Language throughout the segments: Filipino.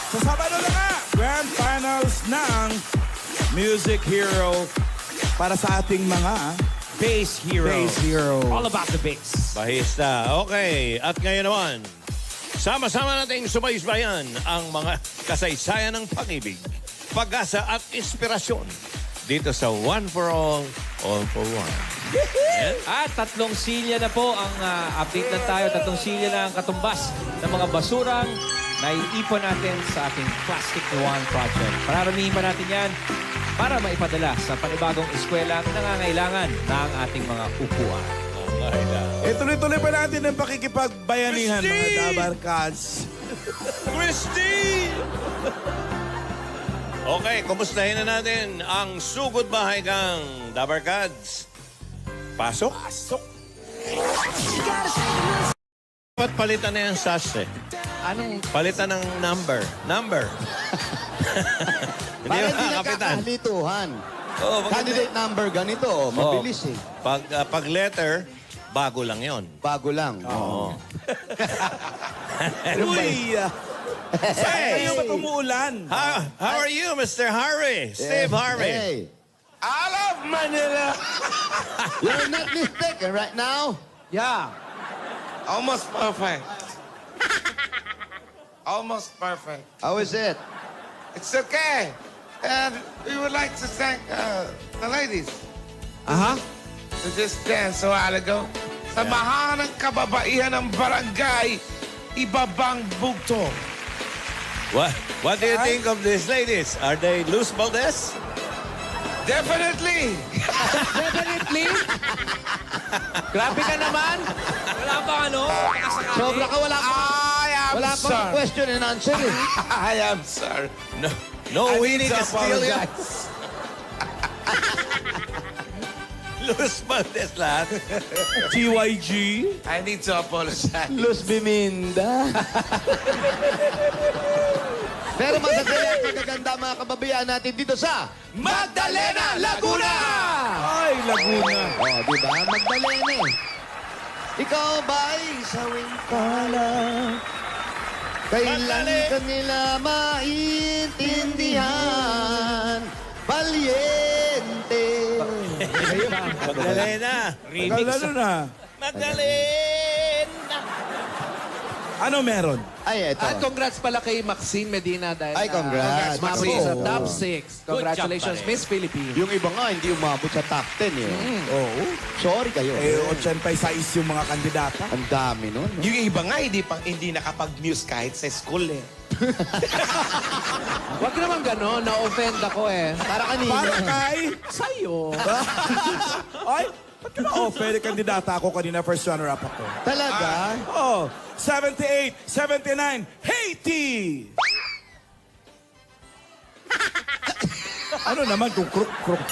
Sa Sabado na nga, Grand Finals ng Music Hero para sa ating mga Bass Hero. Bass Hero. All about the bass. Bahista. Okay. At ngayon naman, sama-sama nating subaysbayan ang mga kasaysayan ng pag-ibig, pag-asa at inspirasyon dito sa One for All for One. At tatlong silya na po ang update na tayo. Tatlong silya na ang katumbas ng mga basurang naiipon natin sa ating Plastic One project. Pararamihin pa natin yan para maipadala sa panibagong eskwela na nangangailangan ng ating mga upuan. Tuloy-tuloy pa natin ang pakikipagbayanihan, mga Christy! Dabarkads. Christy! Okay, kumustahin na natin ang sugod bahay kang Dabarkads. Pasok? Pasok. Dapat palitan na yung sas eh. Anong Palitan ng number. Number. Hindi Para ba, hindi Kapitan? nagkakalituhan. Oo, maganda. Candidate number ganito, mabilis eh. Pag letter, bago lang yon. Bago lang. Oo. Uy! Hey! Ayaw ba't umuulan? How are you, Mr. Harvey? Steve Harvey. Hey, I love Manila! you're not mistaken right now. Yeah. Almost perfect. Almost perfect. How is it? It's okay. And we would like to thank the ladies who just danced a while ago. Samahan ng kababaihan ng barangay Ibabang Bugto. What do you think of these ladies? Are they Luz Valdez? Definitely. definitely? Grabe ka naman. Wala pa ano? Sobra ka, wala pa. Wala sir. pang question and answer eh. I am, sir. No, I Winnie need to Castillo. apologize. Luz Valdez lahat. GYG. I need to apologize. Luz Biminda. Pero masasaya at magaganda mga kababayan natin dito sa Magdalena, Laguna! Ay, Laguna. Oh, di ba? Magdalena eh. Ikaw ba'y sawing pala? Kailan Magdalena. kanila maintindihan? Valiente. Magdalena. Lalo na. Magdalena. Ano meron? Ay, eto. At congrats pala kay Maxine Medina dahil Ay, congrats. umabot Maxine. sa Oo. top 6. Congratulations, pare. Miss Philippines. Yung iba nga, hindi umabot sa top 10 eh. Oo. Sorry kayo. 86 yung mga kandidata. Ang dami nun. Yung iba nga, hindi nakapag-muse kahit sa school eh. Huwag naman gano'n, na-offend ako eh. Para kanina. Para kay... Sa'yo. Ay, ba't ka na-offer? Kandidata ako kanina, first runner-up ako. Talaga? Oh, 78, 79, Haiti! Ano naman kung kruk-kruk?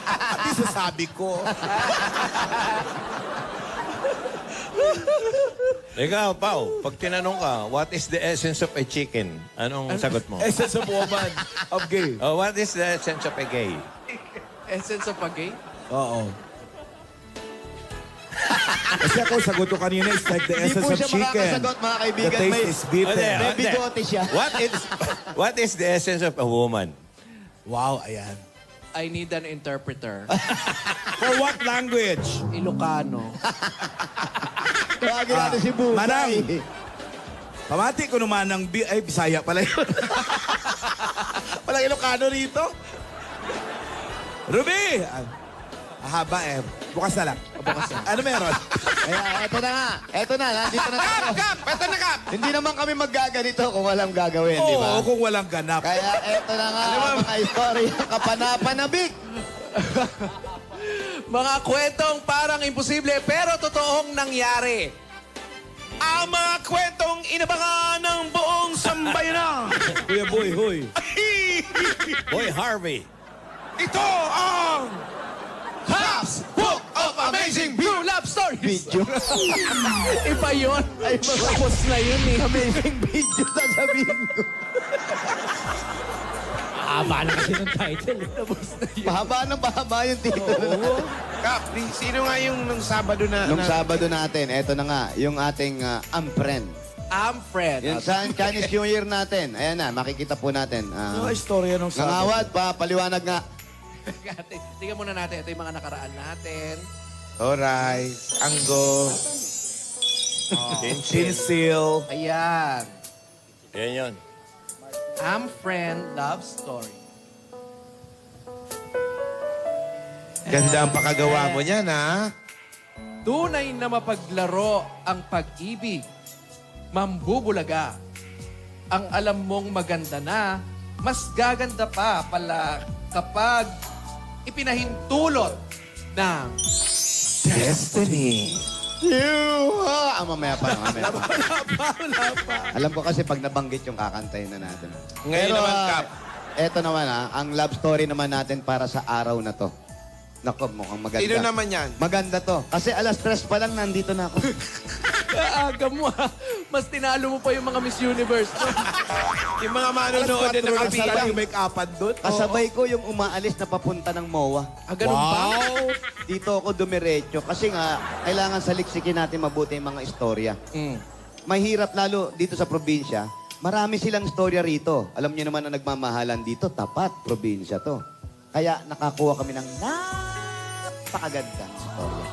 At least sasabi ko. Ikaw, Pao, pag tinanong ka, what is the essence of a chicken? Anong sagot mo? Essence of woman, of gay. Oh, what is the essence of a gay? Essence of pag-gay? Oo. Kasi ako, sagot ko kanina is like the Hindi essence po of siya chicken. makakasagot, mga kaibigan. The taste May- is bitter. May bigote siya. What is the essence of a woman? Wow, ayan. I need an interpreter. For what language? Ilocano. Tawagin natin si Bukay. Manang. Pamati ko naman ng... Ay, Bisaya pala yun. Walang Ilocano rito. Ruby! Haba eh. Bukas na lang. Bukas na. Ano meron? Kaya, eto na nga. Eto na, nandito na tayo. Kap! Ito na, Kap! Hindi naman kami maggaganito kung walang gagawin, di ba? Oo, kung walang ganap. Kaya eto na nga ang mga istorya kapanapanabik. Mga kwentong parang imposible pero totoong nangyari. Ang mga kwentong inabangan ng buong sambayanan. Kuya Boy, hoy. Boy Harvey. Ito ang House Book of Amazing Pure Love Stories! Video. Iba yun. Ay, mga Tapos na yun eh. amazing video sasabihin ko. Haba na kasi ng title. Mahaba yung tito. Kap, sino nga yung nung Sabado na... Nung na- Sabado natin, eto na nga, yung ating ampren. I'm Fred. Yun sa Chinese New Year natin. Ayan na, makikita po natin. Ano ang istorya nung sabi? Nangawad pa, paliwanag nga. Tingnan muna natin. Ito yung mga nakaraan natin. Alright. Anggo. Sinsil. Ayan. Yan yun. I'm Friend Love Story. Ganda ang pakagawa mo niyan, ha? Tunay na mapaglaro ang pag-ibig. Mambubulaga. Ang alam mong maganda na, mas gaganda pa pala kapag ipinahintulot ng destiny. Mamaya pa. Alam ko kasi pag nabanggit yung kakantayin na natin. Ngayon naman, Kap. Eto naman ang love story naman natin para sa araw na to. Nako, mukhang maganda. Sino naman yan? Maganda to. Kasi alas 3 pa lang nandito na ako. Kaaga mo ha. Mas tinalo mo pa yung mga Miss Universe. Yung mga manonood na nakabila. Yung make-upan doon. Kasabay ko yung umaalis na papunta ng MOA. Ganun ba? Dito ako dumiretso. Kasi nga, kailangan saliksikin natin mabuti yung mga istorya. Mahirap lalo dito sa probinsya. Marami silang istorya rito. Alam niyo naman na nagmamahalan dito, tapat, probinsya to. Kaya nakakuha kami ng napakagandang istorya.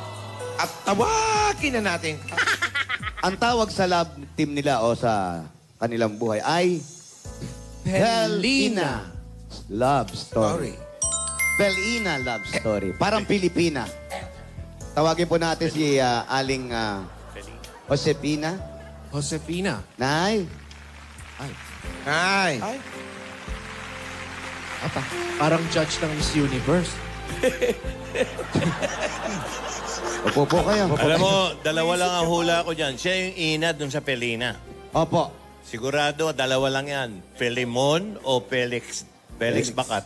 At tawagin na natin. Ang tawag sa love team nila o sa kanilang buhay ay Pelina Love Story. Pelina Love Story. Parang Pilipina. Tawagin po natin si Aling Josefina. Josefina. Nay. Ay. Apa, parang judge ng Miss Universe. Opo po kayo. Alam mo, dalawa lang ang hula ko dyan. Siya yung ina dun sa Pelina. Opo. Sigurado, dalawa lang yan. Pelimon o Felix Bakat.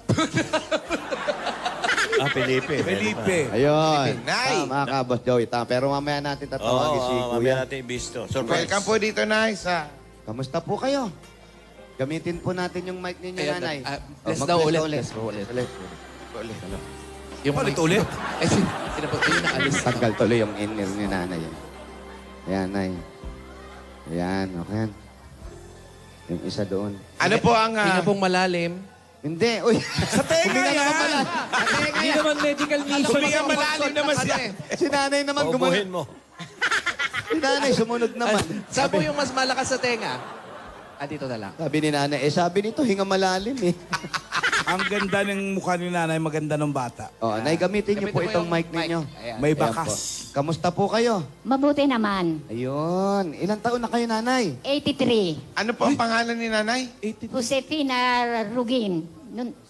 Felipe. Felipe. Ayun. Nay. Tama ka, Boss Joey. Tama. Pero mamaya natin tatawagin si Oo, Kuya. mamaya natin ibisto. Surprise. Welcome po dito, Nay, sa... Kamusta po kayo? Gamitin po natin yung mic ninyo, Ayan, nanay. bless mag-bless daw ulit. ulit. Bless ulit. Ulit. Yung Ulit-ulit? Eh, sinapot yung naalis. Tanggal tuloy yung inner ni nanay. Ayan, nay. Ayan, okay. Yung isa doon. Ano po ang... Hindi na pong malalim. Hindi, uy. Sa tenga Huminga naman yan! pala. Hindi naman medical mission. Huminga malalim naman siya. Si nanay naman Paubuhin mo. Si nanay sumunod naman. Saan po yung mas malakas sa tenga? Dito na lang. Sabi ni nanay, sabi nito, hinga malalim eh. Ang ganda ng mukha ni nanay, maganda ng bata. Nay, gamitin niyo po Gamitin mo itong yung mic ninyo. Ayan. May Ayan bakas. po. Kamusta po kayo? Mabuti naman. Ayun. Ilang taon na kayo, nanay? 83. Ano po ang pangalan ni Nanay? Josefina Rugin.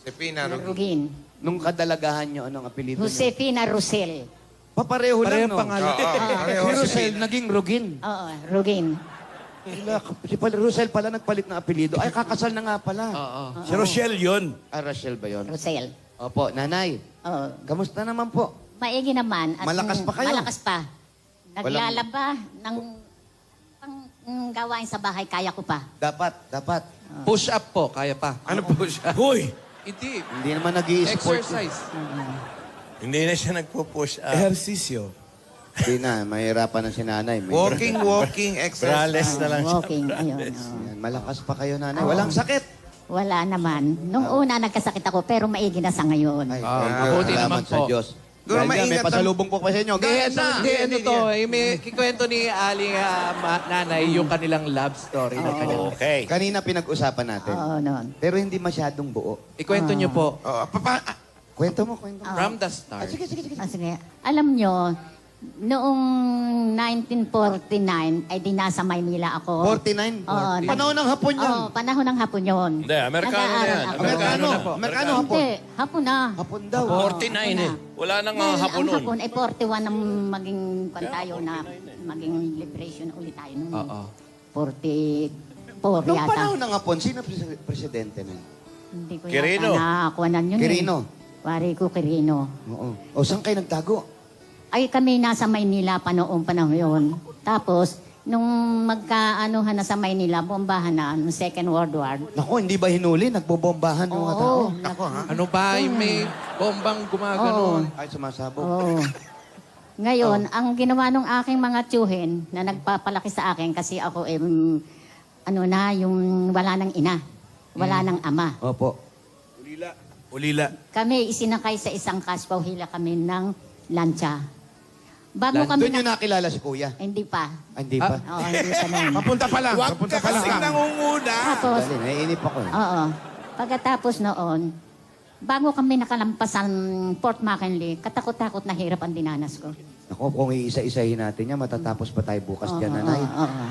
Sefina Rugin. Rugin. Nung kadalagahan niyo, anong apelido niyo? Josefina Rosel. Papareho lang, Parehong no? pangalan. Pareho Si si Rosel, naging Rugin. Oo, Rugin. Si Rosel pala nagpalit ng apelido. Ay, kakasal na nga pala. Oo. Si Rochelle yun. Rachel ba yun? Rosel. Opo, nanay. Oo. Kamusta naman po? Maigi naman. Malakas pa kayo? Malakas pa. Naglalaba ng gawain sa bahay, kaya ko pa. Dapat. Push up po, kaya pa. Ano po siya? Hoy! Hindi. Hindi naman nag-i-sport. Exercise. Hindi na siya nagpo-push up. Ehersisyo. Hindi na, mahirapan na si nanay. May Walking Brales exercise. na lang siya. Walking, ayun. oo. Yan, malakas pa kayo, nanay. Walang sakit. Wala naman. Nung una, nagkasakit ako, pero maigi na sa ngayon. Ay, mabuti naman salamat sa po. Diyos. Guro, Dahil dyan, may maingat ang- pasalubong po pa sa inyo. Hindi, ano to, may kikwento ni Aling nanay yung kanilang love story na kanya. Okay. Kanina pinag-usapan natin. Oo, noon. Pero hindi masyadong buo. Ikwento niyo po. Oh, Kwento mo. From the start. Sige. Alam nyo, noong 1949, ay di nasa Maynila ako. 49? Oo, Panahon ng hapon yun. Oo, panahon ng hapon yun. Hindi, Amerikano na yan. Nag-aaral ako. Amerikano? na po. Amerikano hapon? Hindi, hapon na. Hapon daw. 49 eh. Wala nang hapon Ang nun. hapon ay 41 ang maging tayo na maging liberation ulit tayo noon. Oo. 44 Noong yata. panahon ng hapon, sino presidente nun? Hindi ko Quirino. yata nakakuhanan yun Quirino. Pare ko Quirino. Oo. O, saan kayo nagtago? Ay kami nasa Maynila pa noong panahon yun. Tapos, nung magkaanuhan na sa Maynila, bombahan na, nung Second World War. Naku, hindi ba hinuli? Nagbobombahan ng mga tao? Oo. Ano ba? Yung may bombang Oo. gumagano. Ay, sumasabog. Oo. Ngayon, ang ginawa nung aking mga tiyuhin na nagpapalaki sa akin kasi ako ano na, yung wala ng ina, wala ng ama. Opo. Ulila. Kami isinakay sa isang kaspaw, hila kami ng lancha. Bago kami Doon yung nakilala si Kuya. Hindi pa. Ah, hindi pa. Oo, hindi pa noon. Papunta pa lang. Huwag Papunta ka pa lang. kasing nangunguna. Tapos, Dali, naiinip ako eh. oo. Pagkatapos noon, bago kami nakalampasan Port McKinley, katakot-takot na hirap ang dinanas ko. Ako, kung iisa-isahin natin yan, matatapos pa tayo bukas dyan, Oo, nanay. oo, oo.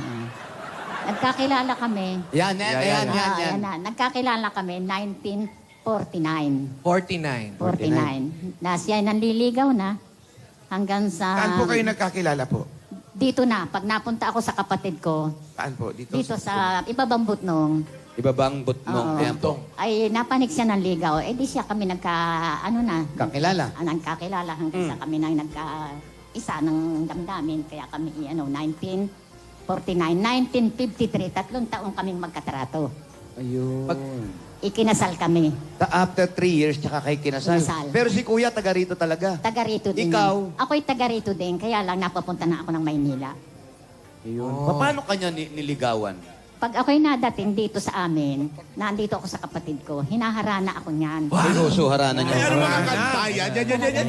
Nagkakilala kami. Yan, yan. Na, nagkakilala kami 1949. 49. 49. Na siya ay nanliligaw na hanggang sa... Saan po kayo nagkakilala po? Dito na, pag napunta ako sa kapatid ko, Saan po? Dito sa ibabang Butnong, Ibabang butnong. Oo. Ayan po. ay napanik siya ng ligaw. Eh di siya kami Kakilala. nagkakilala hanggang sa kami nang isa ng damdamin. Kaya kami, 1949, 1953, 3 taon kaming magkatrato. Ayun. Ikinasal kami. After 3 years, tsaka kay kinasal. Kinasal. Pero si Kuya, taga rito talaga. Taga rito din. Ikaw? yan. Ako'y taga rito din, kaya lang napapunta na ako ng Maynila. Ayun. Paano kanya niligawan? Pag ako'y nadating dito sa amin, nandito ako sa kapatid ko, hinaharana ako niyan. Pinuso harana niya. Ay, ano mga kanta? Yan.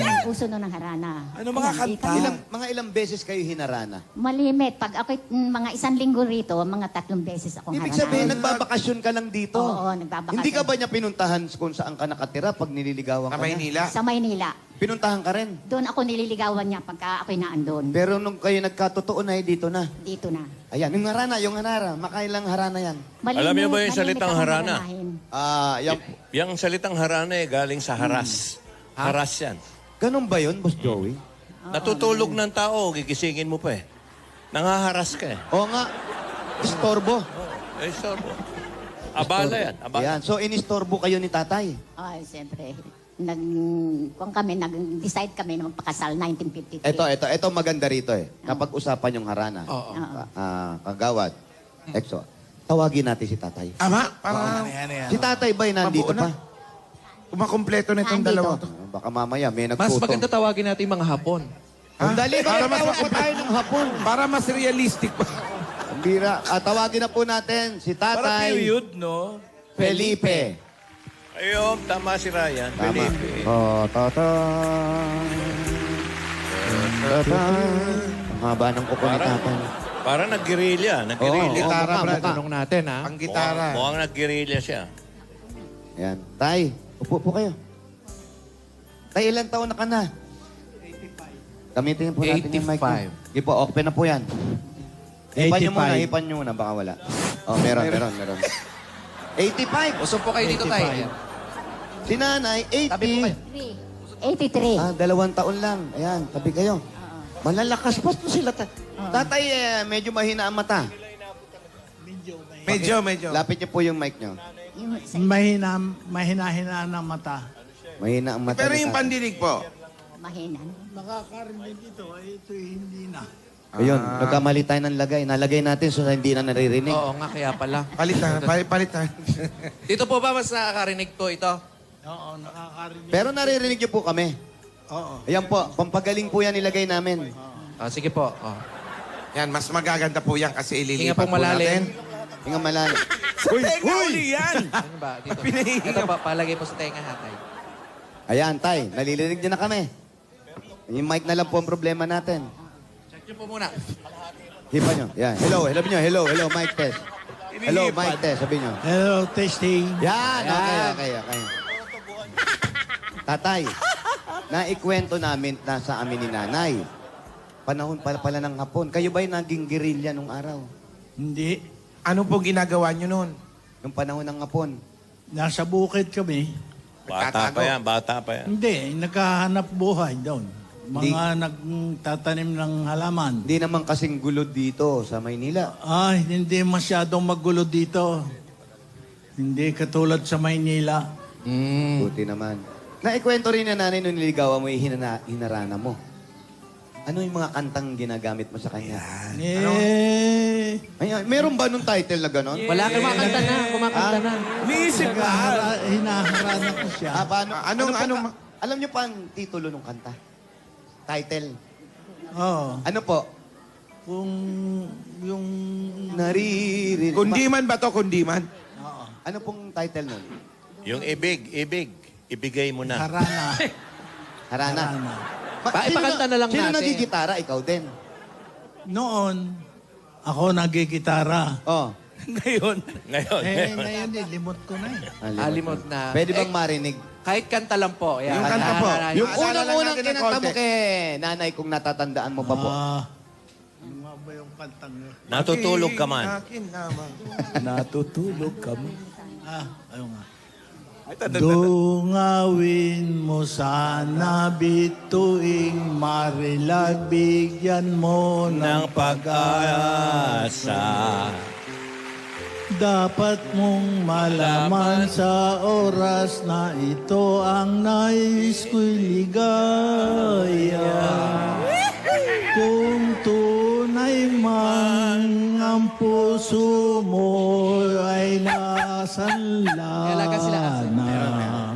Ang puso nun ng harana. Ano mga Ayan, kanta? Mga ilang beses kayo hinarana? Malimit. Pag ako'y mga 1 linggo rito, mga 3 beses akong Ibig harana. sabihin, nagbabakasyon ka lang dito. Oo, nagbabakasyon. Hindi ka ba niya pinuntahan kung saan ka nakatira pag nililigawan Sa ka na? Maynila. Sa Maynila. Pinuntahan ka rin. Doon ako nililigawan niya pagka ako'y naandun. Pero nung kayo nagkatotoo na, dito na. Dito na. Ayan, yung harana. Makailang harana yan. Malimit, Alam niyo ba yung malimit salitang akong harana? haranahin. Yung, Yung salitang harana galing sa haras. Haras yan. ganun ba yun, Boss Joey? Natutulog ng tao, gigisingin mo pa eh. Nangaharas ka eh. Oo nga, istorbo. Eh, sorbo. Abala yan. Abala. Ayan, so inistorbo kayo ni tatay. Ay, siyempre. Nag-decide kami na magpakasal 1953. Ito maganda rito eh. Kapag usapan yung harana, Oo. kagawad, exo, tawagin natin si tatay. Ama, para Si tatay ba'y nandito Mabuo pa? na. kumakompleto na itong Nandito. dalawa to. Baka mamaya may Mas nagputong. maganda tawagin natin yung mga hapon. Ang dali, Para mas tawag pa tayo ng hapon. Para mas realistic pa. Ang bira. Tawagin na po natin si Para tatay period, no? Felipe. Ayun, tama si Ryan. Tama. Felipe. Ang haba ng kuko ni tatay. Para nag-guerrilla. Nag-guerrilla. Gitara, mukha, Brad. mukha. Tanong natin, ha? Ang gitara. Mukhang nag-guerrilla siya. Ayan. Tay, upo po kayo. Tay, ilang taon na ka na? Gamitin po natin yung mic. 85. Sige po, open na po yan. Hipan nyo muna, baka wala. Oh, meron. 85. Usog po kayo dito, tayo. Si nanay, Tabi po 80. kayo. 83. 2 taon lang. Ayan, tabi kayo. Malalakas pa sila. Tatay, medyo mahina ang mata. Medyo. Lapit niyo po yung mic niyo. Mahina-hina ng mata. Mahina ang mata. Pero ni yung tatay. pandinig po. Mahina. Nakakarinig ito, ito hindi na. Ayun, nagkamali tayo ng lagay. Nalagay natin so hindi na naririnig. Oo nga, kaya pala. Palitan. Dito po ba mas nakakarinig po ito? Oo, nakakarinig. Pero naririnig niyo po kami. Oo. Ayan po, pampagaling po yan nilagay namin. Sige po. Oh. Yan, mas magaganda po yan kasi Hinga ililipat pong po natin. malalim. Hinga malalim. Tenga uli yan! Ano ba? Dito. Ito pa, palagay po sa tenga hatay. Ayan, tay, nalilinig niyo na kami. Yung mic na lang po ang problema natin. Check nyo po muna. Hipa nyo. Yan. Hello, mic test. Hello, mic test, sabi nyo. Hello, testing. Yan, okay. Tatay, naikwento namin sa amin ni nanay. Panahon pala ng hapon. Kayo ba'y naging guerrilla nung araw? Hindi. Ano pong ginagawa nyo noon? Nung panahon ng hapon? Nasa bukid kami. Bata pa yan. Hindi, naghahanap buhay doon. Mga nagtatanim ng halaman. Hindi naman kasing gulo dito sa Maynila. Ay, hindi masyadong magulo dito. Hindi katulad sa Maynila. Buti naman. Naikwento rin na nanay nung niligawan mo yung hinarana mo. Ano yung mga kantang ginagamit mo sa kanya? Ayan, meron ba nung title na gano'n? Wala, kumakanta na. Umiisip ka. Hinaharana ko siya. Paano? Alam Alam niyo pa ang titulo ng kanta? Title? Oo. Ano po? Kung yung... Naririnig. Kundiman ba to? Kundiman? Ano pong title nun? Yung ibig. Ibigay mo na. Harana. Harana. Harana. Ipakanta na lang sino natin. nagigitara? Ikaw din. Noon, ako nagigitara. Oh. Ngayon. Ngayon limot ko na eh. Alimot na. Pwede bang marinig? Kahit kanta lang po. Yan. Yung kanta po. Yung Maalala lang unang-unang natin ng kinanta mo konti. kay nanay kung natatandaan mo pa po. Ano nga ba yung kantang yun? Natutulog ka man. Akin naman. Natutulog kami. Ayun nga. Dungawin mo sana bituing marilag, bigyan mo ng Ng pag-asa. Dapat mong malaman sa oras na ito ang nais ko'y ligaya. Kung tunay man ang puso mo ay Alaga sila kasi. nasanlana.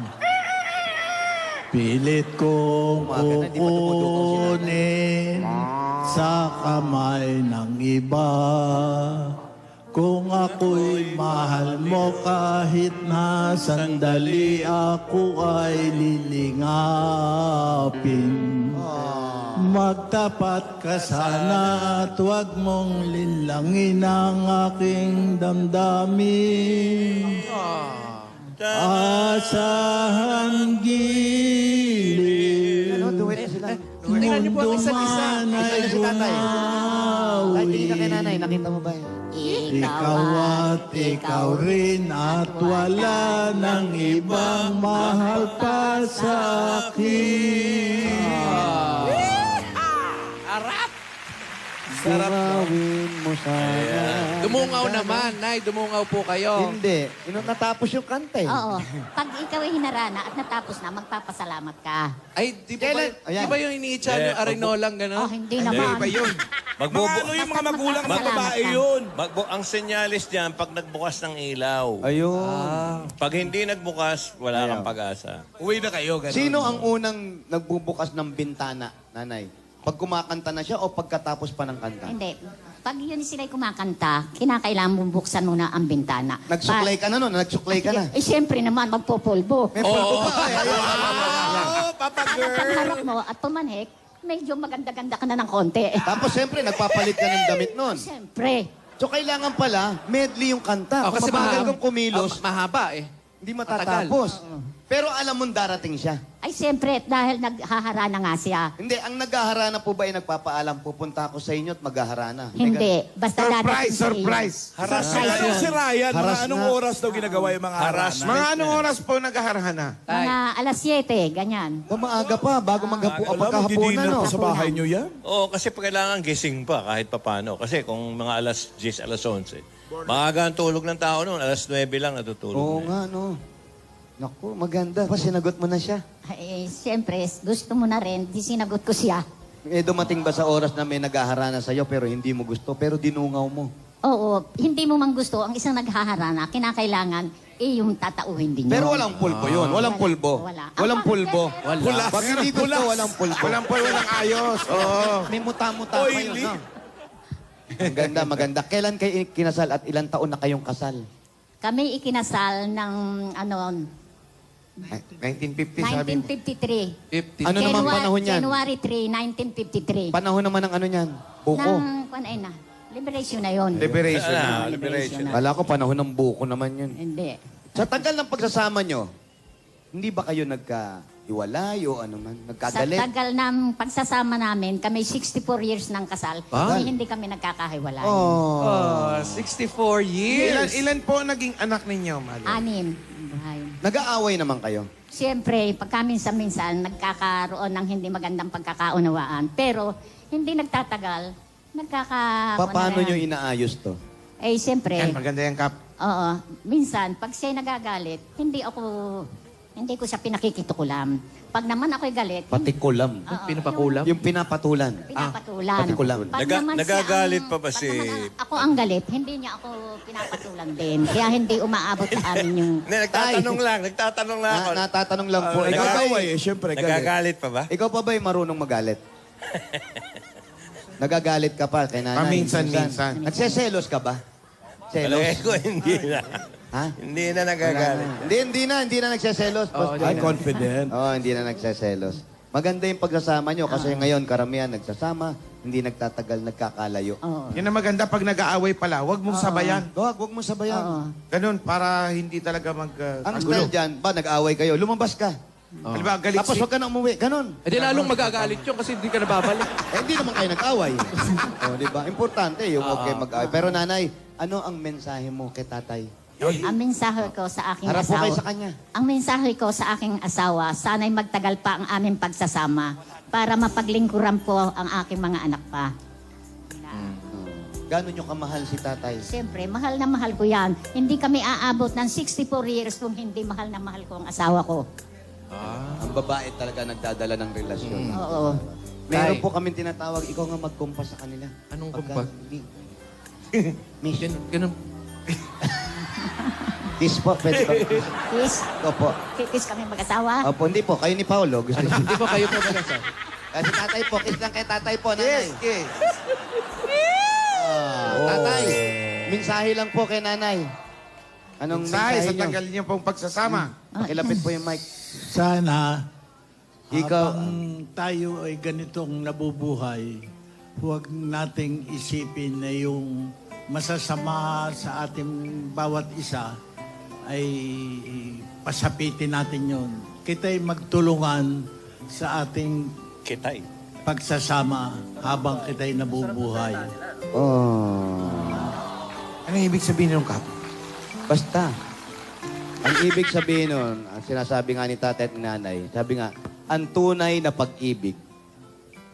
Pilit kong kukunin sa kamay ng iba. Kung ako'y mahal mo kahit na sandali ako ay lilingapin. Magtapat ka sana at huwag mong linlangin ang aking damdamin. Asahan gilid. Ano, duet sila. Tingnan niyo po ang isa't isa. Man ay Isa si tatay. bumawi. Kahit hindi ka kay nanay, nakita mo ba yun? Ikaw at ikaw rin at wala nang ibang mahal pa sa akin. Sarawin mo sana. Dumungaw naman, Nay. Dumungaw po kayo. Hindi. Natapos yung kanta eh. Oo. Pag ikaw ay hinarana at natapos na, magpapasalamat ka. Ay, di ba, Kailan? Ayan. di ba yung iniitsa yung arinolang Oh, gano'n? hindi naman. Iba yun. Magbubu... Ano yung mga magulang ng Salamat babae ka. yun? Ang senyalis diyan pag nagbukas ng ilaw. Ayun. Pag hindi nagbukas, wala kang pag-asa. Uwi na kayo, ganun. Sino ang unang nagbubukas ng bintana, nanay? Pag kumakanta na siya o pagkatapos pa ng kanta? Hindi. Pag yun sila'y kumakanta, kinakailangan mong buksan muna ang bintana. Nagsuklay ka na nun? Nagsuklay ka na? Eh, siyempre naman, magpupulbo. May pulpo pa. Oh, Papa girl! Pagharap mo at pumanhik, medyo maganda-ganda ka na ng konti. Tapos siyempre, nagpapalit ka ng damit nun. Siyempre. So kailangan pala, medley yung kanta. Oh, Kung mabagal kang kumilos, mahaba eh. hindi matatapos. Pero alam mong darating siya. Ay, siyempre, dahil naghaharana nga siya. Hindi, ang naghaharana po ba ay nagpapaalam, pupunta ako sa inyo at maghaharana? Hindi. Basta dadating Surprise, sa iyo. surprise. Tanong si Ryan, mga Haras anong na. oras daw ginagawa yung mga Harassment. Mga anong oras po naghaharana? Mga alas 7, ganyan. Ba, maaga pa, bago Alam mo, maghapunan, dinner no? po sa bahay nyo yan? Oo, kasi kailangan gising pa kahit papano. Kasi kung mga alas 10, alas 11, maaga ang tulog ng tao noon. Alas 9 lang natutulog Oo na. nga, no. Naku, maganda. Pa, sinagot mo na siya. Ay, siyempre, gusto mo na rin, di sinagot ko siya. Eh, dumating ba sa oras na may naghaharana sa'yo pero hindi mo gusto, pero dinungaw mo? Oo, hindi mo man gusto, ang isang naghaharana, kinakailangan, yung tatauhin din yun. Pero walang pulbo yun. Walang pulbo. Wala. Walang pulbo. Wala. Pag hindi gusto, walang pulbo. Walang po, walang ayos. Oo. May muta-muta pa yun, no? Maganda, maganda. Kailan kayo kinasal at ilang taon na kayong kasal? Kami ikinasal ng, 1950, sabi mo. 1953. 50. Ano naman panahon yan? January 3, 1953. Panahon naman ng ano niyan? Buko. Nang, kung ay na, liberation na yun. Liberation. Liberation na. Kala ko panahon ng buko naman yun. Hindi. Sa tagal ng pagsasama nyo, hindi ba kayo nagka-iwalay o ano man? Sa Nagkagalit? tagal ng pagsasama namin, kami 64 years ng kasal, hindi kami nagkakahiwalay. Oh. 64 years. Ilan po naging anak ninyo, Malo? 6 ang buhay. Nag-aaway naman kayo? Siyempre, pagka minsan-minsan, nagkakaroon ng hindi magandang pagkakaunawaan. Pero, hindi nagtatagal, Paano nyo inaayos to? Eh, siyempre, Yan, maganda yan, Kap. oo, minsan, pag siya'y nagagalit, hindi ko siya pinakikitukulam. Pag naman ako'y galit, Patikulam. oo, Pinapakulam? Yung pinapatulan. pinapatulan. Patikulam. Pag Naga- naman siya nagagalit ang- pa ba pag si- naman ako ang galit, hindi niya ako pinapatulan din. Kaya hindi umaabot sa amin yung... Hindi, nagtatanong lang ako. Natatanong lang po. Ah, Ikaw ba, Nag-aaway eh, syempre, galit. Nagagalit pa ba? ikaw pa ba'y marunong magalit? Nagagalit ka pa kay nanay. Paminsan-minsan. Nagseselos ka ba? Palagay Selos? ko, hindi na. Ha? Hindi na nagagalit. Hindi na nagseselos. I'm confident. Hindi na nagseselos. Maganda yung pagsasama nyo kasi ngayon karamihan nagsasama, hindi nagtatagal, nagkakalayo. Oo. Yan ang maganda pag nag-aaway pala. Huwag mong sabayan. Huwag mo sabayan. Oo. Ganun, para hindi talaga Ang style dyan, nag-away kayo, lumabas ka. Halimbawa, galit Tapos huwag ka nang umuwi. Ganon. Eh di lalong magagalit yun kasi hindi ka nababalik. Hindi naman kayo nag-away. Di ba? Importante yung huwag kayo mag-away. Pero nanay, ano ang mensahe mo kay tatay? Ang mensahe ko sa aking Harap po asawa. kayo sa kanya. Ang mensahe ko sa aking asawa, sana'y magtagal pa ang aming pagsasama para mapaglingkuran po ang aking mga anak pa. Gano'n nyo kamahal si tatay? Siyempre, mahal na mahal ko yan. Hindi kami aabot ng 64 years kung hindi mahal na mahal ko ang asawa ko. Ang babae talaga nagdadala ng relasyon. Oo. Meron Tay. po kami tinatawag, ikaw nga magkumpas sa kanila. Anong Pagka- kumpas? Mission. Ganun. Kiss po, pwede ba? Kiss. Opo. Kiss kami mag-asawa. Opo, hindi po. Kayo ni Paolo. Gusto niyo. Hindi po kayo po mag-asa. Kasi tatay po, kiss lang kay tatay po, nanay. Yes. Tatay, mensahe lang po kay nanay. Anong Mensahe mensahe sa nyo? tagal niyo pong pagsasama. Pakilapit po yung mic. Sana, Ikaw, habang tayo ay ganitong nabubuhay, huwag nating isipin na yung masasama sa ating bawat isa ay pasapitin natin yun. Kita'y magtulungan sa ating Kitay. pagsasama habang kita'y nabubuhay. Ano ibig sabihin ng kap? Basta. Ang ibig sabihin nun, ang sinasabi nga ni tatay at ni nanay, sabi nga, ang tunay na pag-ibig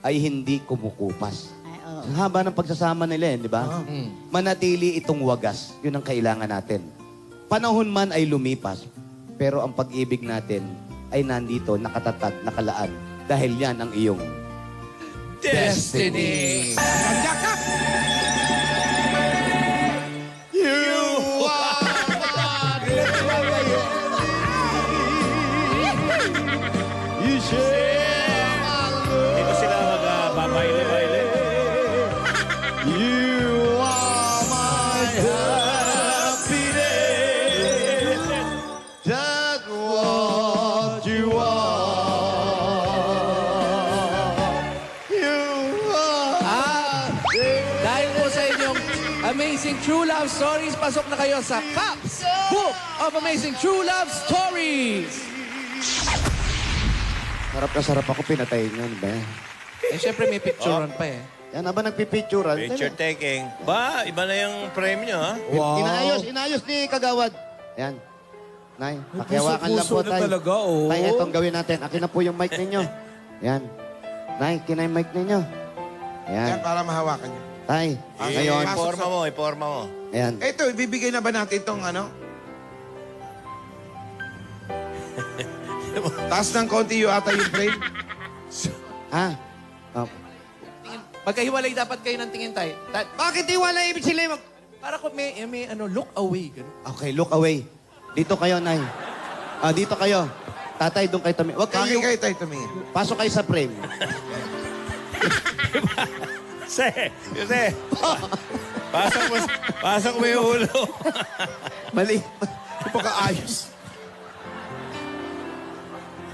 ay hindi kumukupas. Ay, oo. Sa haba ng pagsasama nila, di ba? Manatili itong wagas. Yun ang kailangan natin. Panahon man ay lumipas, pero ang pag-ibig natin ay nandito, nakatatag, nakalaan. Dahil yan ang iyong Destiny! Dito sila magbabaile-baile. That's what you Dahil po sa inyong amazing true love stories, pasok na kayo sa Caps Book of Amazing True Love Stories! Sarap ako, pinatay nyo. Ano ba yan? Eh, syempre may picturean pa eh. Yan, habang nagpipicturean. Picture taking. Ba, iba na yung frame nyo, ha? Inayos ni Kagawad. Yan. Nay, pakihawakan lang po, puso na tay. talaga, oh. Tay, etong gawin natin. Akin na po yung mic ninyo. Yan. Nay, kinay mic ninyo. Yan, Yan. para mahawakan niyo. Tay, ngayon. Iporma mo, iporma mo. Ayan. Ito, ibibigay na ba natin itong ano? Taas ng konti yung ata yung frame. Ha? Oh. Magkahiwalay dapat kayo ng tingin tayo. Bakit iwala ibig sila mag... Para ko may look away. Ganun. Okay, look away. Dito kayo, Nay. Dito kayo. Tatay, doon kayo tumingin. Huwag Bakit kayo. kayo tayo tumingin? Pasok kayo sa frame. Kasi, pasok mo yung ulo. Mali. Pagkaayos.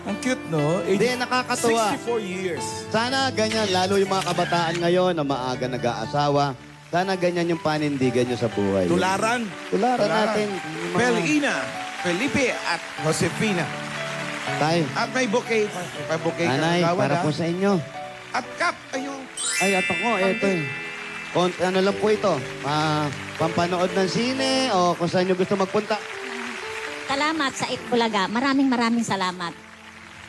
Ang cute, no? Hindi, nakakatuwa. 64 years. Sana ganyan, lalo yung mga kabataan ngayon na maaga nag-aasawa. Sana ganyan yung panindigan nyo sa buhay. Tularan. Tularan natin. yung mga- Felina, Felipe at Josefina. Tay, At may bouquet. May bouquet ka nanay, ng gawad, para ha? po sa inyo. At Kap, ayun. Ay, at ako, eto eh. Ano lang po ito? Pampanood ng sine o kung saan nyo gusto magpunta. Salamat sa Itbulaga. Maraming salamat.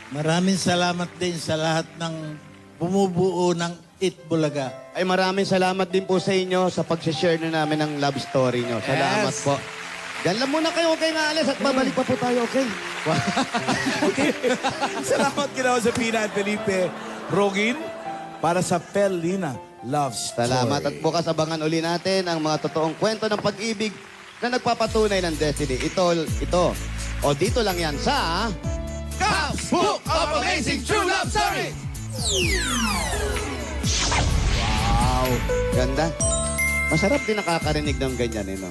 Maraming salamat din sa lahat ng bumubuo ng Itbulaga. Ay, maraming salamat din po sa inyo sa pag-share nyo namin ng love story nyo. Salamat Yes. po. Diyan lang muna kayo, okay nga alis at babalik pa po tayo, okay? Salamat kina sa Pina at Felipe Rogin para sa Felina Love Story. Salamat at bukas abangan uli natin ang mga totoong kwento ng pag-ibig na nagpapatunay ng destiny. Ito. O dito lang yan sa... Caps Book of Amazing True Love Story! Wow! Wow. Ganda. Masarap din nakakarinig ng ganyan, eh, no?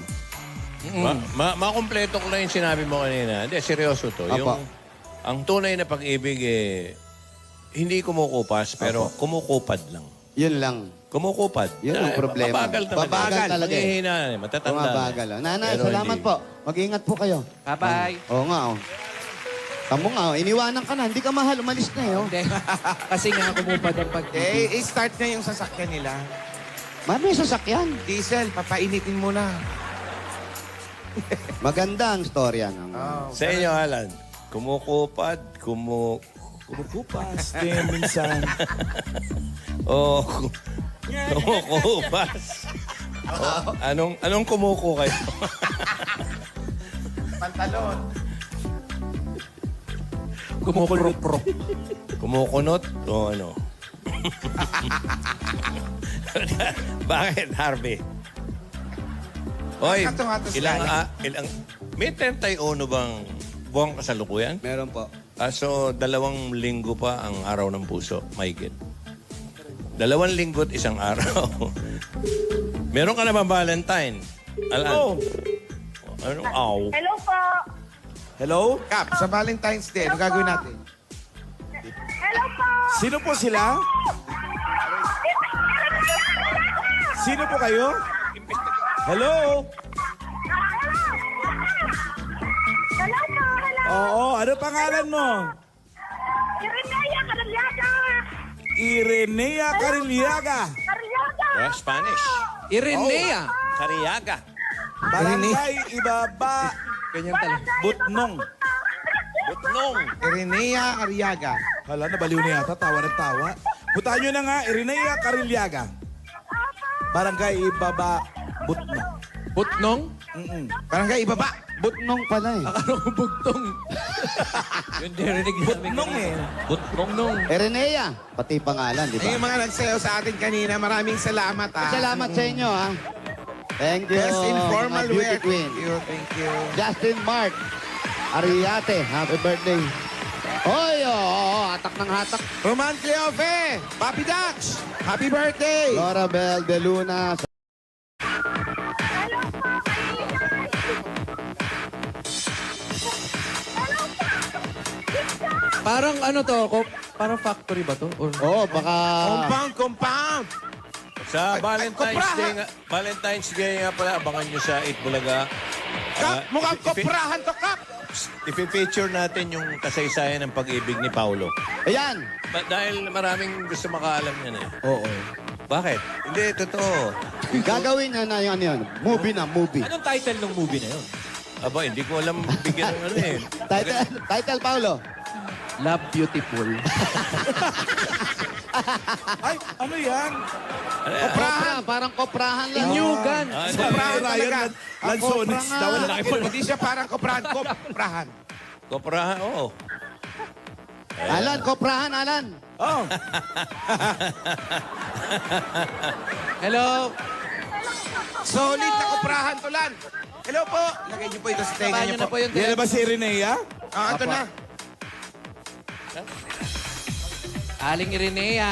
Makompleto ko lang yung sinabi mo kanina. Hindi, seryoso to. Apo. Ang tunay na pag-ibig, hindi kumukupas, pero kumukupad lang. Yun lang. Kumukupad. Yun ang problema. Mabagal talaga. Babagal talaga eh. Mahihina, matatanda. Bumabagal. Nanay, Pero salamat hindi. po. Mag-ingat po kayo. Bye-bye. Oo nga, oh. Tamo nga, oh. Iniwanan ka na. Hindi ka mahal. Umalis na, eh, oh. Hindi. Kasi nga kumupad ang pag-ibig. I-start na yung sasakyan nila. May sasakyan. Diesel, papainitin mo na. Maganda ang storya ng... Sa inyo, Alan, kumukupad, Kumukupas din minsan. kumukupas. Anong kumuko kayo? Pantalon. Kumukurupro. Kumukunot o ano? Bakit, Harvey? Hoy, Katungatos ilang, ka. ilang, may 31 bang buwang kasalukuyan? Meron po. So, 2 linggo pa ang araw ng puso, mahigit. 2 linggo at 1 araw. Meron ka na ba Valentine? Hello. Anong aw? Hello po. Hello? Kap, sa Valentine's Day, ano gagawin natin? Hello po. Sino po sila? Sino po kayo? Hello? Hello po. Hello. Oo, ano pangalan mo? Irenea Carliaga. Irenea Carliaga. Carliaga. Spanish. Irenea. Cariaga. Barangay Ibaba. Ganyan talaga. Butnong. Butnong. Irenea Arriaga. Hala, nabaliw na yata. Tawa ng tawa. Puntahan nyo na nga, Irenea Carliaga. Barangay Ibaba, Butnong. Butnong? Barangay Ibaba. Butnong pala, eh. Akala ko bugtong. Yung dirinig namin. Butnong eh. Butnong. Erenea. Pati pangalan, di Eh, yung ba? mga nagsayaw sa atin kanina, maraming salamat, ha. Salamat sa inyo, ha? Thank you. Best informal mga beauty wear. queen. Thank you. Justin Mark. Ariate, happy birthday. Oy, hatak ng hatak. Roman Cleofe, Papi Dutch, happy birthday. Laura Bel de Luna. Parang ano to? Parang factory ba to? Or... Baka... Compound. Sa Valentine's koprahan. Day nga, Valentine's Day nga pala, abangan nyo sa Itbulaga. Kap, mukhang koprahan to, Kap. Ipi-feature natin yung kasaysayan ng pag-ibig ni Paulo. Ayan. Dahil maraming gusto makaalam yan eh. Oo. Bakit? Hindi, totoo. Gagawin na yung ano yun. Movie na, movie. Anong title ng movie na yun? Aba, hindi ko alam bigyan ng ano eh. Title, Paulo. Love Beautiful. Ay, ano yan? Koprahan. Parang koprahan lang. Inyugan. Koprahan Ryan talaga. Lanzones daw. Hindi siya parang koprahan. Koprahan. Koprahan, oo. Alan, koprahan, Alan. Oh, Hello. Solid na koprahan to, Lan. Hello po. Lagay niyo po ito sa tenga Paano niyo na po. po yung yan na ba si Irenea? Ito na. Aling Irenea.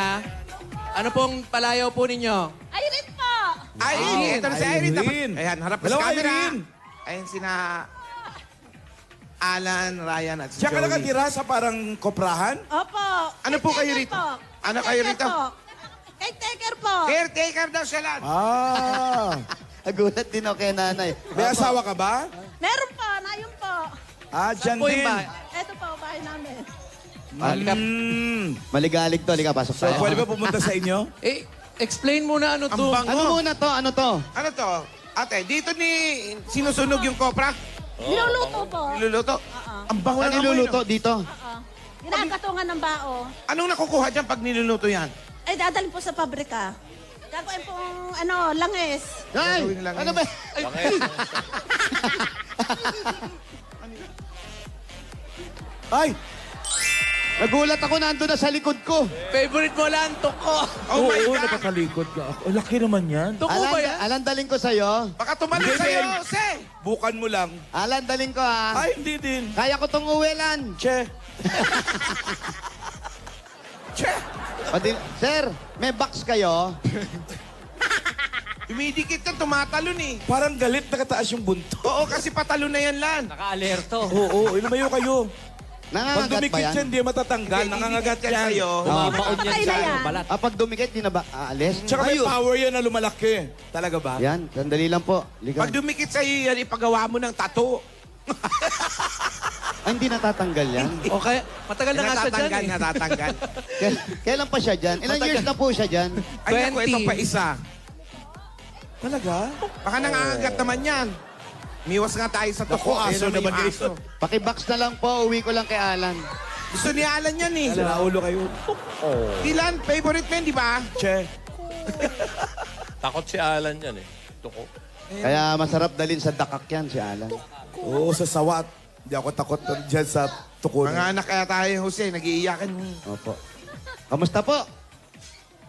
Ano pong palayaw po ninyo? Irene po. Irene, ito na si Irene. Irene. Ayan, harap ka Hello, sa camera. Irene. Ayan sina Alan, Ryan at si Diyan ka Joey. nakatira sa parang koprahan? Opo. Ano po kayo Caretaker rito? po. Ano kayo Caretaker rito? po. Caretaker po. Caretaker daw siya, Lan. Ah. Nagulat din ako kay nanay. May asawa ka ba? Meron po. Nayun po. Dyan Po yung din. bahay. Ito po, bahay namin. Halika. Maligalig to. Halika, pasok So, tayo. pwede ba pumunta sa inyo? Explain muna ano Ang to. bango. Ano muna to? Ano to? Ano to? Ate, dito ni sinusunog yung kopra. Niluluto po. Niluluto. Ang bango Ano ng amoy, niluluto no? dito? Ginagatungan ng bao. Anong nakukuha dyan pag niluluto yan? Ay, dadalhin po sa pabrika. Gagawin pong, langis. Ay! Gagawin lang Ano yun. ba? Ay! Nagulat ako nandun na sa likod ko. Favorite mo lang, tuko. Oh my Oo, God! nakatalikod ka. Oh, laki naman yan. Tuko ba yan? Alan, daling ko sa'yo. Baka tumalon Hindi, sa'yo, Ben. Jose! Bukan mo lang. Alan, daling ko ha. Ay, hindi din. Kaya ko tong uwilan. Che. Sir, may box kayo? Dumidikit ka, tumatalon eh. Parang galit nakataas yung bunto. Oo, kasi patalon na yan, Lan. Naka-alerto. Oo, lumayo kayo. Pag Nangangagat ba dumikit yan? yan, di matatanggal. Nangangagat Didikit yan. sa'yo. Baon yan Patay sa na yan. balat. Pag dumikit, di na ba aalis? Tsaka may Ayun. power yan na lumalaki. Talaga ba? Yan, sandali lang po. Liga. Pag dumikit sa'yo yan, ipagawa mo ng tattoo. Ay, hindi natatanggal yan. Okay, matagal na nga siya dyan eh. Natatanggal. Kailan pa siya dyan? Ilang years na po siya dyan? Ay, naku, ito 20. pa isa. Talaga? Baka nangangagat naman yan. Miwas nga tayo sa tuko. Naku, aso Ayun naman yung kayo. aso. Pakibox na lang po, uwi ko lang kay Alan. Gusto ni Alan yan eh. Naulo kayo. Ilan? Favorite mo yan, di ba? Che. Takot si Alan yan eh. Tuko. Kaya masarap dalin sa dakak yan si Alan. Oo, sa sawat. Hindi ako takot dyan sa tukunan. Mga anak kaya tayo, Jose, nag-iiyakan. Opo. Kamusta po?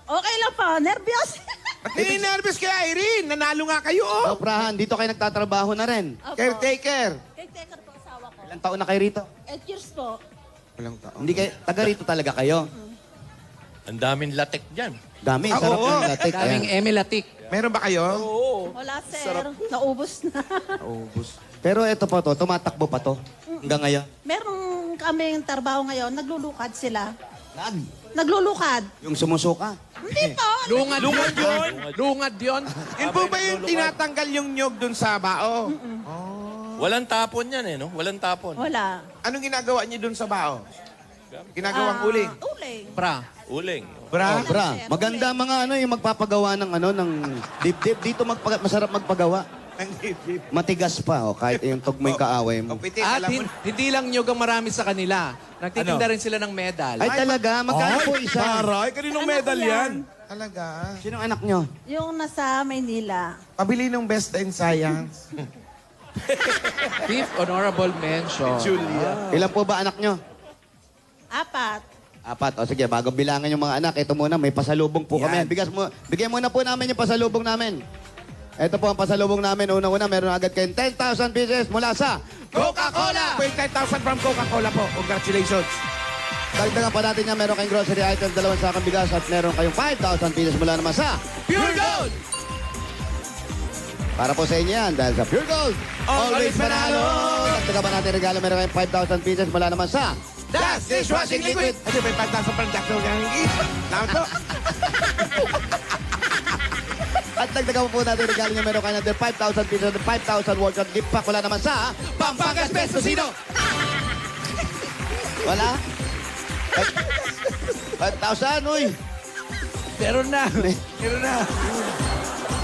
Okay lang po, nervyos. Ba't nervous kay Irene? Nanalo nga kayo, oh. Oprahan, dito kayo nagtatrabaho na rin. Opo. Caretaker. Caretaker po asawa ko. Ilang taon na kayo rito? 8 years po. Walang taon. Hindi kayo, taga rito talaga kayo. Ang daming latek dyan. Dami, Ah, sarap oo. ng latik. Daming Ayan. Emilatik. Meron ba kayo? Wala, sir. Naubos na. Naubos. Pero ito po to, tumatakbo pa to. Hanggang ngayon. Meron kaming trabaho ngayon, naglulukad sila. Lag. Naglulukad. Yung sumusuka. Hindi po. Lungad yun. Lungad yun. Yun po ba yung tinatanggal yung nyog dun sa bao? Walang tapon yan eh, no? Walang tapon. Wala. Anong ginagawa niyo dun sa bao? Ginagawang uling. Uling. Pra. Uling. Bra? Oh, bra. Maganda mga ano, yung magpapagawa ng ano, ng dip-dip. Dito masarap magpagawa. Matigas pa, oh, kahit yung tugmoy kaaway mo. Kapitin, At alam mo. hindi lang nyog ang marami sa kanila. Nagtitinda rin sila ng medal. Ay talaga, magkano po isa? Taray, kaninong Anak medal ko yan? Talaga. Sinong anak nyo? Yung nasa Maynila. Pabili ng best in science. Fifth honorable mention. Ilan po ba anak nyo? 4. 4. O sige, bago bilangan yung mga anak, ito muna, may pasalubong po kami. Bigyan muna po namin yung pasalubong namin. Ito po ang pasalubong namin. Unang-una, meron agad kayong 10,000 pieces mula sa Coca-Cola! 10,000 from Coca-Cola po. Congratulations. Dagdagan pa natin yan, meron kayong grocery items, 2 sakang bigas at meron kayong 5,000 pieces mula naman sa Pure Gold! para po sa inyo yan dahil sa Pure Gold. Always panalo! Dagdagan pa natin regalo, meron kayong 5,000 pieces mula naman sa Das Dishwashing Liquid! Kasi may 5,000 pang Jack Dawgangin. Tama to. at dagdagan po natin regalo nyo, meron kayo natin 5,000 pieces at 5,000 worth of gift pack mula naman sa Pampangas Best Tocino! wala? 5,000, uy! Meron na. Meron na.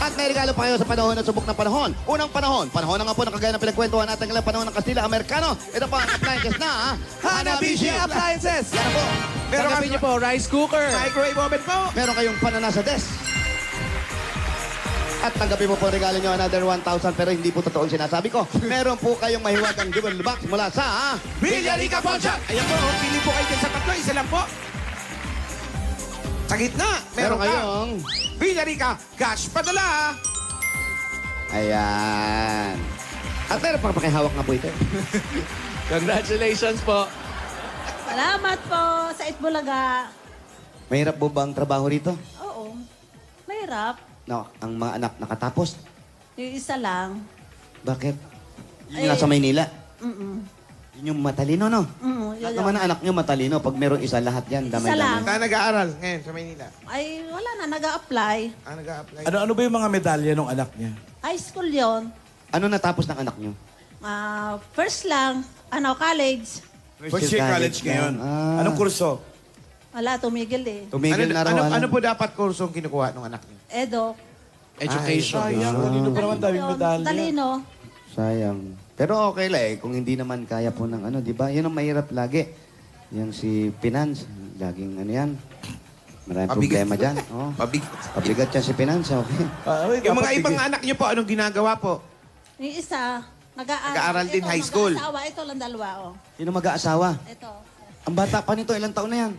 At may regalo pa kayo sa panahon at subok ng panahon. Unang panahon na nga po ng kagaya ng pinagkwentuhan natin ngayon panahon ng Kastila Amerikano. Ito po ang appliances na Hanabishi Appliances. Yan na po. Tanggapin niyo po, rice cooker. Microwave oven po. Meron kayong panana sa desk. At tanggapin mo po ang regalo nyo another 1,000 pero hindi po totoo ang sinasabi ko. Meron po kayong mahiwagang giveaway box mula sa Villarica Pawn Shop! Ayan po, oh, pili po kayo dyan sa tatlo. Isa lang po. Sa gitna, meron meron ka. kayong Villarica Cash Padala! ayan. At meron pang pakihawak na po ito. Congratulations po. Salamat po sa Itbulaga. Mahirap po ba ang trabaho rito? Oo. Mahirap. No, ang mga anak nakatapos. Yung isa lang. Bakit? Yun Ay. yung nasa Maynila. Mm-mm. Yun yung matalino, no? Yun Lahat naman ang anak nyo matalino. Pag merong isa, lahat yan. Isa lang. Saan nag-aaral ngayon sa Maynila? Ay, wala na. Nag-a-apply. Nag-a-apply. Ano ba yung mga medalya ng anak niya? High school yon. Ano natapos ng anak nyo? First lang, college. First year college ngayon. Ah. Anong kurso? Wala, tumigil eh. Tumigil na raw. ano po dapat kursong kinukuha ng anak niyo? Edo. Education. Sayang, kanino pa naman daming medalya? Talino. Sayang. Pero okay lang eh. Kung hindi naman kaya po ng ano, di ba? Yun ang mahirap lagi. Yung si Finance. Laging ano yan. Maraming Pabigat. problema dyan. Oh. Pabigat yan si Finance. Okay. Yung mga ibang anak niyo po, anong ginagawa po? Yung isa, nag-aaral. Nag-aaral din, Ito, high school. mag-aasawa. Ito lang dalawa, oh. Sino mag-aasawa? Ito. Ang bata pa nito, ilang taon na yan?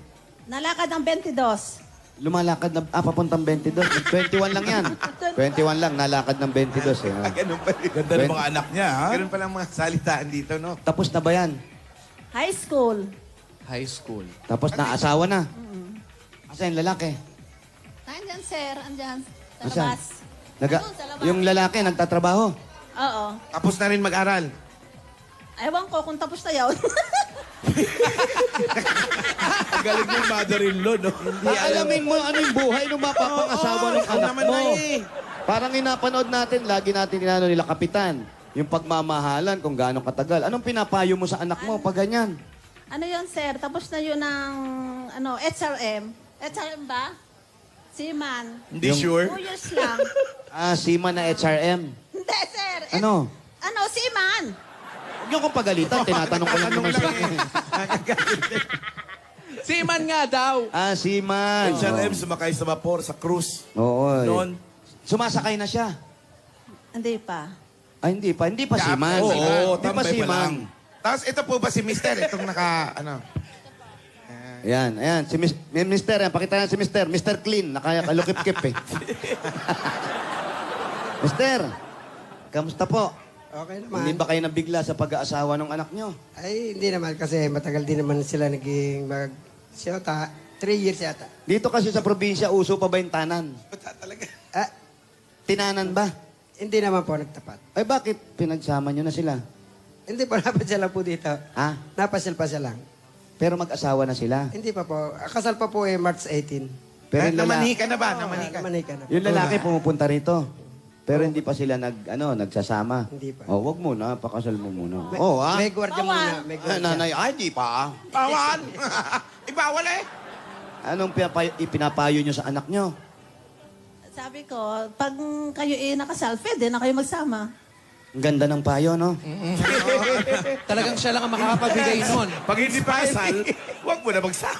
Nalakad ng 22. Lumalakad na, papuntang 22. 21 lang yan. 21 lang, nalakad ng 22 eh. Oh. Ganun pa rin. Ganda ng mga anak niya, ha? Ganun pa lang mga salitaan dito, no? Tapos na ba yan? High school. High school. Tapos na asawa na? Asa yung lalaki? Andyan, sir. Andyan. Sa Nasaan? labas. Doon sa labas. Yung lalaki, nagtatrabaho. Oo. Tapos na rin mag-aral. Ewan ko kung tapos na yun. Ang galing yung mother-in-law, no? Alamin mo ano yung buhay ng mapapangasawa ng ikaw anak naman mo. na eh. Parang inapanood natin, lagi natin inano nila kapitan. Yung pagmamahalan, kung gaano katagal. Anong pinapayo mo sa anak mo pag ganyan? Ano yun, sir? Tapos na yun ng HRM. HRM ba? Seaman. Hindi sure. 2 years lang. Seaman na HRM. Hindi, sir. Ano? Seaman. Huwag niyo akong pagalitan, tinatanong ko lang naman sa inyo. Seaman nga daw. Seaman. HRM, sumakay sa vapor, sa cruise. Oo. Noon. Sumasakay na siya. Hindi pa. Ay, hindi pa. Hindi pa Yeah, seaman. oo, Hindi pa tambay pa seaman. lang. Tapos ito po ba si Mister? Itong Ayan, ayan. Si Mister, yan. Pakita yan si Mister. Mister Clean. Nakakalukip-kip eh. Mister, kamusta po? Okay Hindi naman. ba kayo nabigla sa pag-aasawa ng anak nyo? Ay, hindi naman kasi matagal din naman sila naging siyota. 3 years yata. Dito kasi sa probinsya, uso pa ba yung tanan? Ah, Tinanan ba? hindi naman po nagtapat. Ay bakit pinagsama nyo na sila? Hindi po, napasyal lang po dito. Ha? Napasyal pa siya lang. Pero mag-asawa na sila. Hindi pa po. Kasal pa po March 18. Pero yung, Namani ka na ba? Namani ka. Namanay ka na. yung lalaki pumupunta rito. Pero hindi pa sila nagsasama. Hindi pa. Oh, wag muna, pakasal mo muna. May, Oh, ha? may gwardiya muna. May Ay, gwardiya. nanay, ay, di pa. Bawal! Ibawal eh! Anong ipinapayo nyo sa anak nyo? Sabi ko, pag kayo nakasal, pwede na kayo magsama. Ang ganda ng payo, no? Talagang siya lang ang makakapabigay nun. Pag hindi pa kasal, huwag mo na magsama.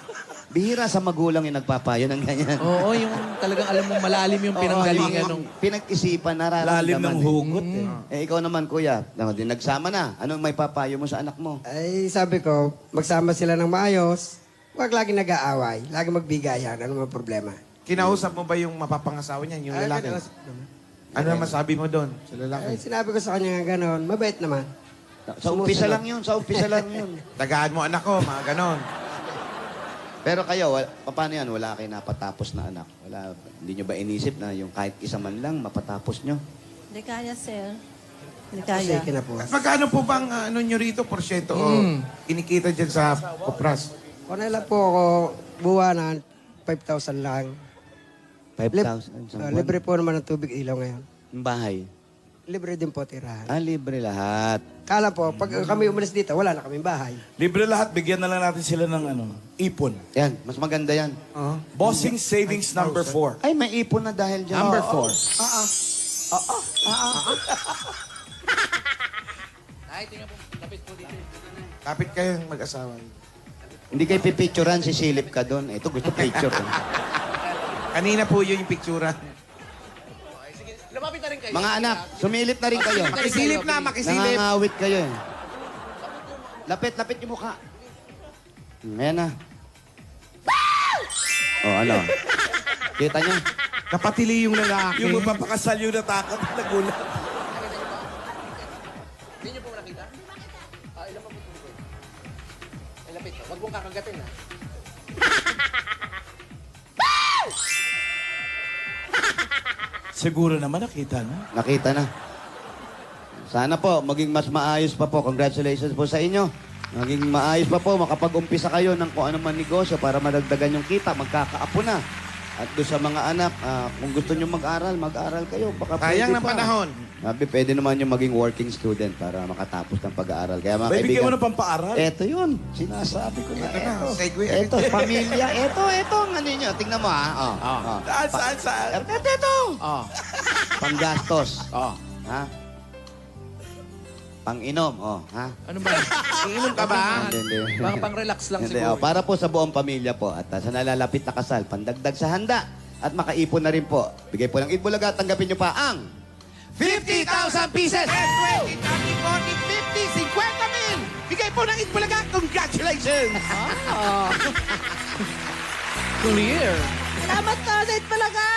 Bihira sa magulang yung nagpapayo ng ganyan. Oo, yung talagang alam mo malalim yung pinanggalingan nung... Pinag-isipan, nararamdaman. Lalim ng hugot eh. Ikaw naman, kuya, nagsama na. Anong may papayo mo sa anak mo? Ay, sabi ko, magsama sila ng maayos. Huwag lagi nag-aaway. Lagi magbigayan. Ano mga problema? Kinausap mo ba yung mapapangasawa niyan, yung Ay, lalaki? kinausap naman. Ano ang masabi mo doon sa Ay, lalaki? sinabi ko sa kanya nga gano'n. Mabait naman. Sa umpisa lang yun, sa umpisa lang yun. Tagaan mo anak ko, mga ganon. Pero kayo, paano yan? Wala kayo napatapos na anak? Hindi nyo ba inisip na yung kahit isa man lang mapatapos nyo? Hindi kaya, sir. Hindi Kasi kaya. kinapuas. Magkano po bang ano nyo rito, porsyento o kinikita dyan sa Kupras? Kung lang po ako, buwanan, 5,000 lang. 5,000? Libre po naman ng tubig ilaw ngayon. Yung bahay? Libre din po tirahan. Libre lahat. Kala po, pag kami umalis dito, wala na kaming bahay. Libre lahat, bigyan na lang natin sila ng ipon. Yan, mas maganda yan. Bossing Savings number 4. Ay, may ipon na dahil dyan. Number 4. Kapit kayong mag-asawa. Hindi kayo pipicturean, sisilip ka doon. Ito, gusto picture. Kanina po yun yung pictura. Mga anak, sumilip na rin kayo. Makisilip na, makisilip. Nangangawit kayo eh. Lapit yung mukha. Ayan na. Oh, ano? Kita niya? Kapatili yung lalaki. Yung magpapakasal yung natakot, nagulat. Huwag mong kakagatin, ha? Siguro naman nakita na. Nakita na. Sana po, maging mas maayos pa po. Congratulations po sa inyo. Maging maayos pa po, makapag-umpisa kayo ng kung ano man negosyo para madagdagan yung kita, magkakaapo na. At doon sa mga anak, kung gusto nyo mag-aral kayo. Baka Sayang pwede ng pa. panahon. Sabi, pwede naman yung maging working student para makatapos ng pag-aaral. Kaya mga May bigyan mo kaibigan, ng pampaaral. eto yun. Sinasabi ko na. Ito na, segue. Eto, pamilya. Eto, ang ano nyo. Tingnan mo ha. Saan? Eto. Panggastos. Ha? Pang-inom. Ha? Ano ba? Iinom ka ba? Hindi. Baka pang-relax lang Hindi, siguro. para po sa buong pamilya po at sa nalalapit na kasal, pandagdag sa handa at makaipon na rin po. Bigay po ng Itbulaga, tanggapin nyo pa ang 50,000 pieces! 20, 30, 40, 50, 50 mil! Bigay po ng Itbulaga. Congratulations! Clear. Salamat ka, Zed Palaga!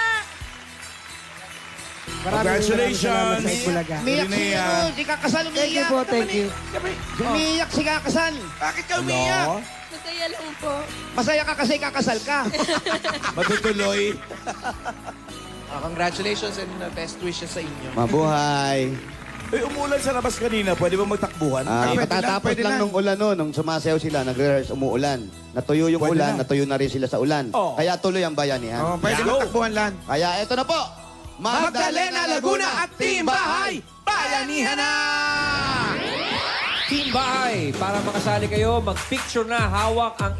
Congratulations! Maraming salamat sa Bulaga. Umiyak si Linnea. ano, si kakasal Thank you umiyak. po, thank you. Umiyak si kakasal. Bakit ka umiyak? Masaya lang po. Masaya ka kasi kakasal ka. Matutuloy. Congratulations and best wishes sa inyo. Mabuhay. Eh, umulan sa labas kanina. Pwede ba magtakbuhan? Katatapos pwede lang lang. nung ulan nung sumasayaw sila, nagre-rehearse, umuulan. Natuyo yung Pwede ulan, na. natuyo na rin sila sa ulan. Oh. Kaya tuloy ang bayanihan. Oh, pwede magtakbuhan lang. Kaya eto na po. Magdalena, Laguna at Team Bahay, bayanihan na! Team Bahay, para makasali kayo, mag-picture na hawak ang